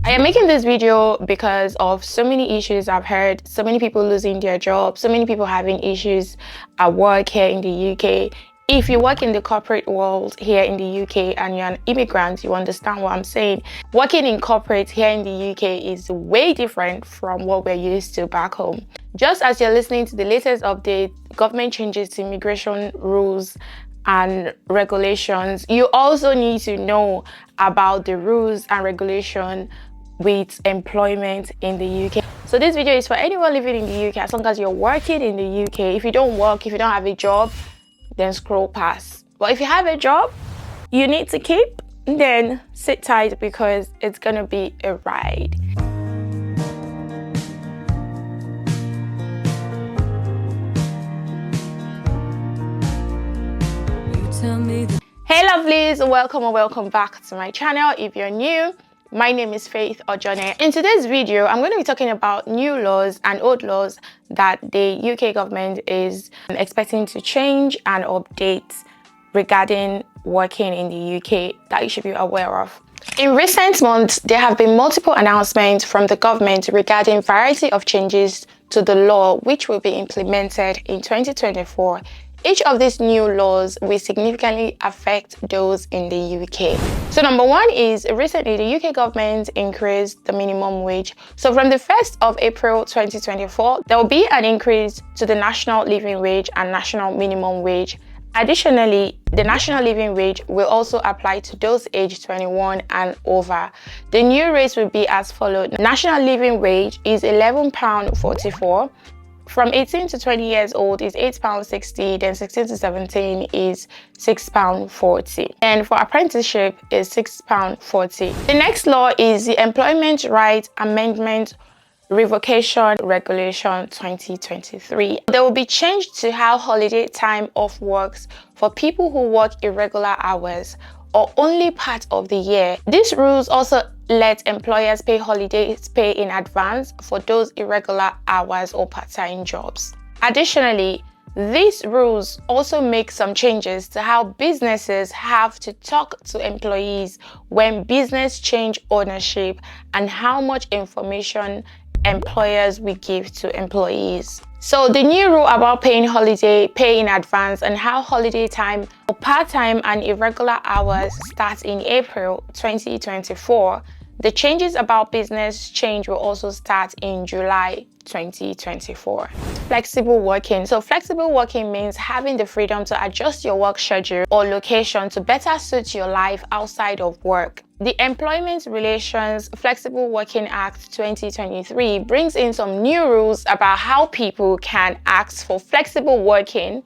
I am making this video because of so many issues I've heard, so many people losing their jobs, so many people having issues at work here in the UK. If you work in the corporate world here in the UK and you're an immigrant, you understand what I'm saying. Working in corporate here in the UK is way different from what we're used to back home. Just as you're listening to the latest update, government changes to immigration rules and regulations, you also need to know about the rules and regulation with employment in the UK. So this video is for anyone living in the UK as long as you're working in the UK. If you don't work, if you don't have a job, then scroll past. But if you have a job you need to keep, then sit tight because it's gonna be a ride. Hey lovelies, welcome or welcome back to my channel. If you're new, my name is Faith Ojone. In today's video, I'm going to be talking about new laws and old laws that the UK government is expecting to change and update regarding working in the UK that you should be aware of. In recent months, there have been multiple announcements from the government regarding a variety of changes to the law which will be implemented in 2024. Each of these new laws will significantly affect those in the UK. So number one is recently the UK government increased the minimum wage. So from the 1st of April 2024, there will be an increase to the national living wage and national minimum wage. Additionally, the national living wage will also apply to those aged 21 and over. The new rates will be as follows. National living wage is £11.44. From 18 to 20 years old is £8.60, then 16 to 17 is £6.40, and for apprenticeship is £6.40. The next law is the Employment Rights Amendment Revocation Regulation 2023. There will be change to how holiday time off works for people who work irregular hours or only part of the year. These rules also let employers pay holidays pay in advance for those irregular hours or part-time jobs. Additionally, these rules also make some changes to how businesses have to talk to employees when business change ownership and how much information employers will give to employees. So the new rule about paying holiday pay in advance and how holiday time for part-time and irregular hours starts in April 2024. The changes about business change will also start in July 2024. Flexible working. So flexible working means having the freedom to adjust your work schedule or location to better suit your life outside of work. The Employment Relations Flexible Working Act 2023 brings in some new rules about how people can ask for flexible working.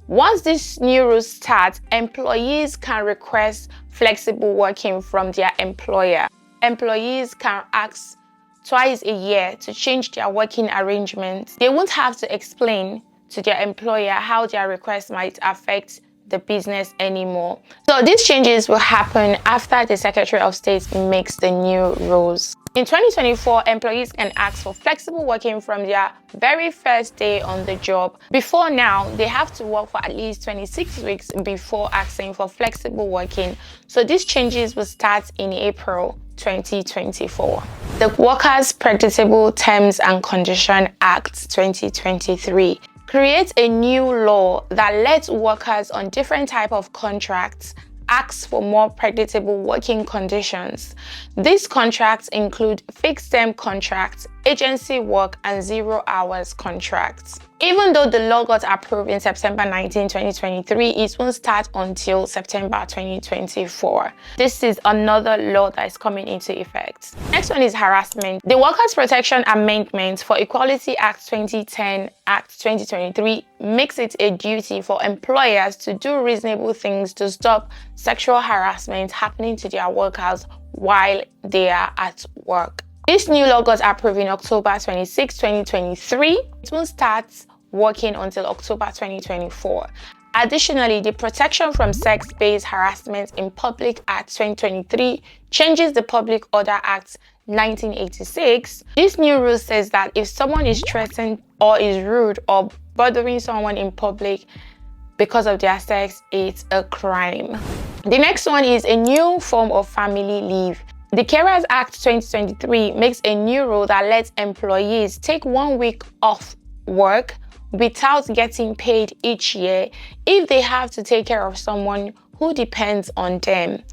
Once this new rules start, employees can request flexible working from their employer. Employees can ask twice a year to change their working arrangements. They won't have to explain to their employer how their request might affect the business anymore. So these changes will happen after the Secretary of State makes the new rules. In 2024, employees can ask for flexible working from their very first day on the job. Before now, they have to work for at least 26 weeks before asking for flexible working. So these changes will start in April 2024. The Workers' Predictable Terms and Conditions Act 2023 creates a new law that lets workers on different types of contracts ask for more predictable working conditions. These contracts include fixed-term contracts, agency work, and 0 hours contracts. Even though the law got approved in September 19, 2023, it won't start until September 2024. This is another law that is coming into effect. Next one is harassment. The Workers' Protection Amendment for Equality Act 2010, Act 2023 makes it a duty for employers to do reasonable things to stop sexual harassment happening to their workers while they are at work. This new law got approved in October 26, 2023. It won't start working until October 2024. Additionally, the Protection from Sex-Based Harassment in Public Act 2023 changes the Public Order Act 1986. This new rule says that if someone is threatened or is rude or bothering someone in public because of their sex, it's a crime. The next one is a new form of family leave. The Carers Act 2023 makes a new rule that lets employees take 1 week off work without getting paid each year if they have to take care of someone who depends on them.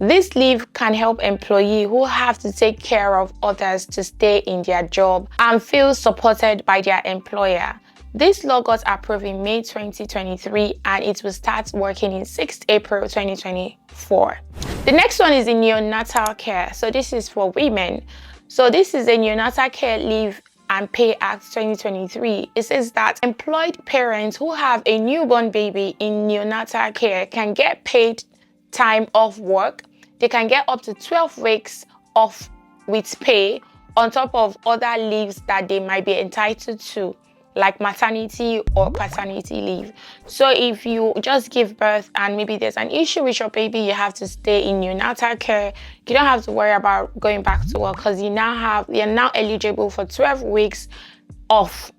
This leave can help employees who have to take care of others to stay in their job and feel supported by their employer. This law got approved in May 2023 and it will start working in 6th April 2024. The next one is the neonatal care. So this is for women. So this is a neonatal care leave and Pay Act 2023. It says that employed parents who have a newborn baby in neonatal care can get paid time off work. They can get up to 12 weeks off with pay on top of other leaves that they might be entitled to, like maternity or paternity leave. So if you just give birth and maybe there's an issue with your baby, you have to stay in neonatal care, you don't have to worry about going back to work because you're now eligible for 12 weeks off,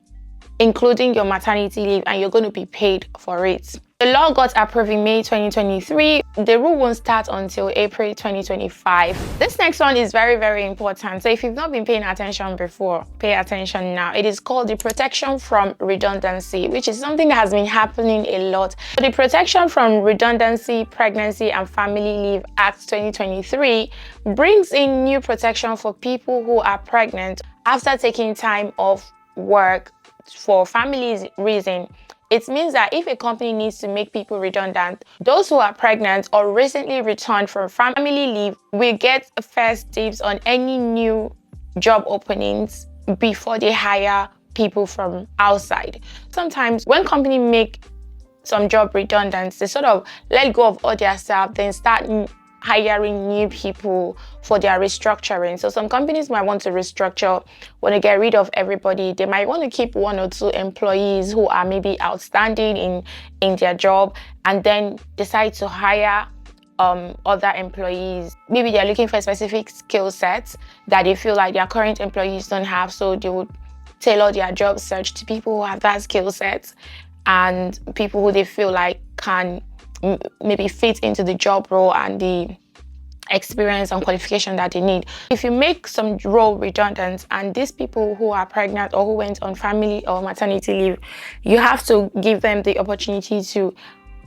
including your maternity leave, and you're going to be paid for it. The law got approved in May 2023. The rule won't start until April 2025. This next one is very, very important. So if you've not been paying attention before, pay attention now. It is called the protection from redundancy, which is something that has been happening a lot. The Protection from Redundancy, Pregnancy and Family Leave Act 2023 brings in new protection for people who are pregnant after taking time off work for family reason. It means that if a company needs to make people redundant, those who are pregnant or recently returned from family leave will get first dibs on any new job openings before they hire people from outside. Sometimes when companies make some job redundant, they sort of let go of all their staff, then start hiring new people for their restructuring. So some companies might want to restructure, want to get rid of everybody. They might want to keep 1 or 2 employees who are maybe outstanding in their job, and then decide to hire other employees. Maybe they're looking for a specific skill set that they feel like their current employees don't have, so they would tailor their job search to people who have that skill set and people who they feel like can maybe fit into the job role and the experience and qualification that they need. If you make some role redundant and these people who are pregnant or who went on family or maternity leave, you have to give them the opportunity to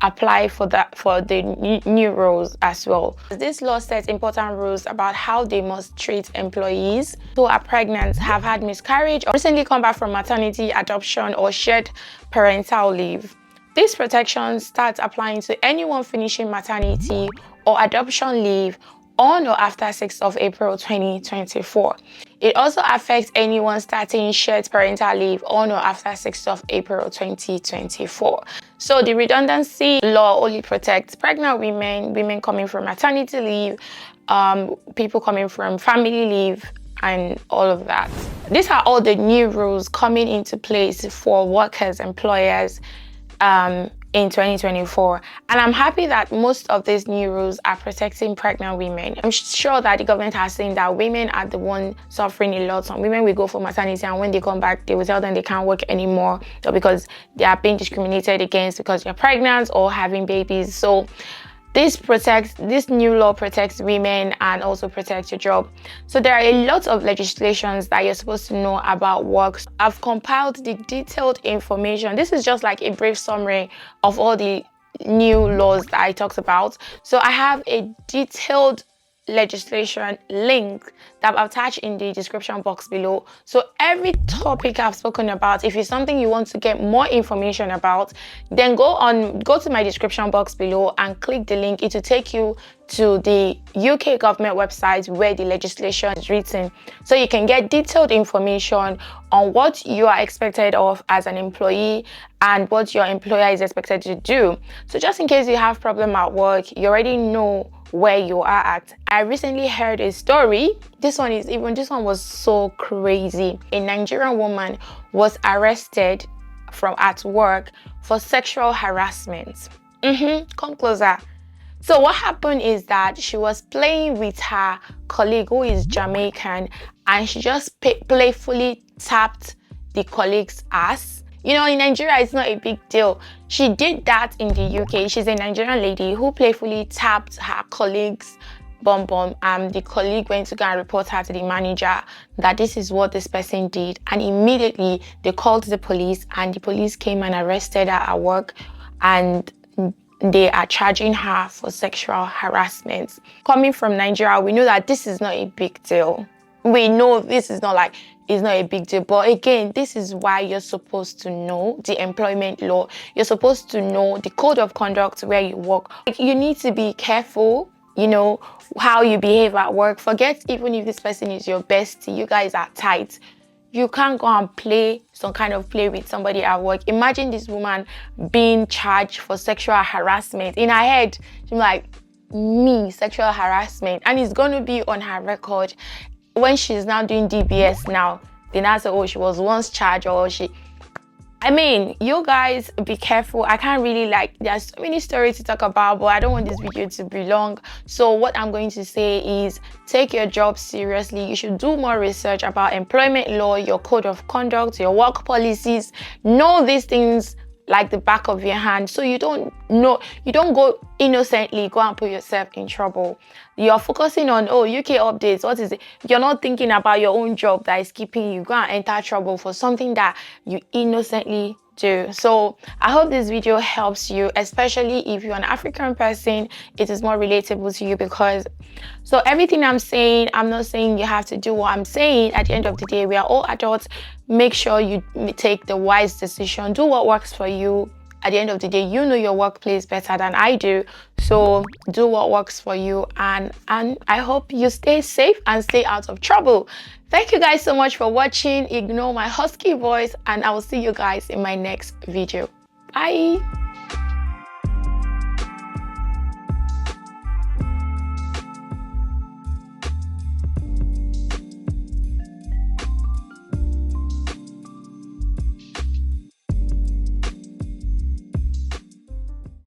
apply for the new roles as well. This law sets important rules about how they must treat employees who are pregnant, have had miscarriage, or recently come back from maternity, adoption, or shared parental leave. This protection starts applying to anyone finishing maternity or adoption leave on or after 6th of April 2024. It also affects anyone starting shared parental leave on or after 6th of April 2024. So the redundancy law only protects pregnant women, women coming from maternity leave, people coming from family leave, and all of that. These are all the new rules coming into place for workers, employers, in 2024, and I'm happy that most of these new rules are protecting pregnant women. I'm sure that the government has seen that women are the ones suffering a lot. Some women will go for maternity, and when they come back, they will tell them they can't work anymore, or because they are being discriminated against because they're pregnant or having babies. So this new law protects women and also protects your job. So there are a lot of legislations that you're supposed to know about work. I've compiled the detailed information. This is just like a brief summary of all the new laws that I talked about. So I have a detailed legislation link that I've attached in the description box below. So every topic I've spoken about, if it's something you want to get more information about, then go to my description box below and click the link. It will take you to the UK government website where the legislation is written, so you can get detailed information on what you are expected of as an employee and what your employer is expected to do. So just in case you have problem at work, you already know where you are at. I recently heard a story. This one was so crazy. A Nigerian woman was arrested at work for sexual harassment. Come closer. So what happened is that she was playing with her colleague who is Jamaican, and she just playfully tapped the colleague's ass. You know, in Nigeria, it's not a big deal. She did that in the UK. She's a Nigerian lady who playfully tapped her colleague's The colleague went to go and report her to the manager that this is what this person did, and immediately they called the police, and the police came and arrested her at work, and they are charging her for sexual harassment. Coming from Nigeria, we know that this is not a big deal. We know this is not like, it's not a big deal. But again, this is why you're supposed to know the employment law. You're supposed to know the code of conduct where you work. Like, you need to be careful, you know, how you behave at work. Forget even if this person is your bestie, you guys are tight. You can't go and play some kind of play with somebody at work. Imagine this woman being charged for sexual harassment. In her head, she's like, me, sexual harassment. And it's going to be on her record. When she's now doing DBS now, they now say, oh, she was once charged, or she... I mean, you guys be careful. I can't really, like, there's so many stories to talk about, but I don't want this video to be long. So what I'm going to say is, take your job seriously. You should do more research about employment law, your code of conduct, your work policies. Know these things like the back of your hand, so you don't go innocently go and put yourself in trouble. You're focusing on, oh, UK updates, what is it? You're not thinking about your own job that is keeping you go and enter trouble for something that you innocently do. So I hope this video helps you, especially if you're an African person. It is more relatable to you, because so everything I'm saying, I'm not saying you have to do what I'm saying. At the end of the day, we are all adults. Make sure you take the wise decision. Do what works for you. At the end of the day, you know your workplace better than I do. So do what works for you. And I hope you stay safe and stay out of trouble. Thank you guys so much for watching. Ignore my husky voice, and I will see you guys in my next video. Bye.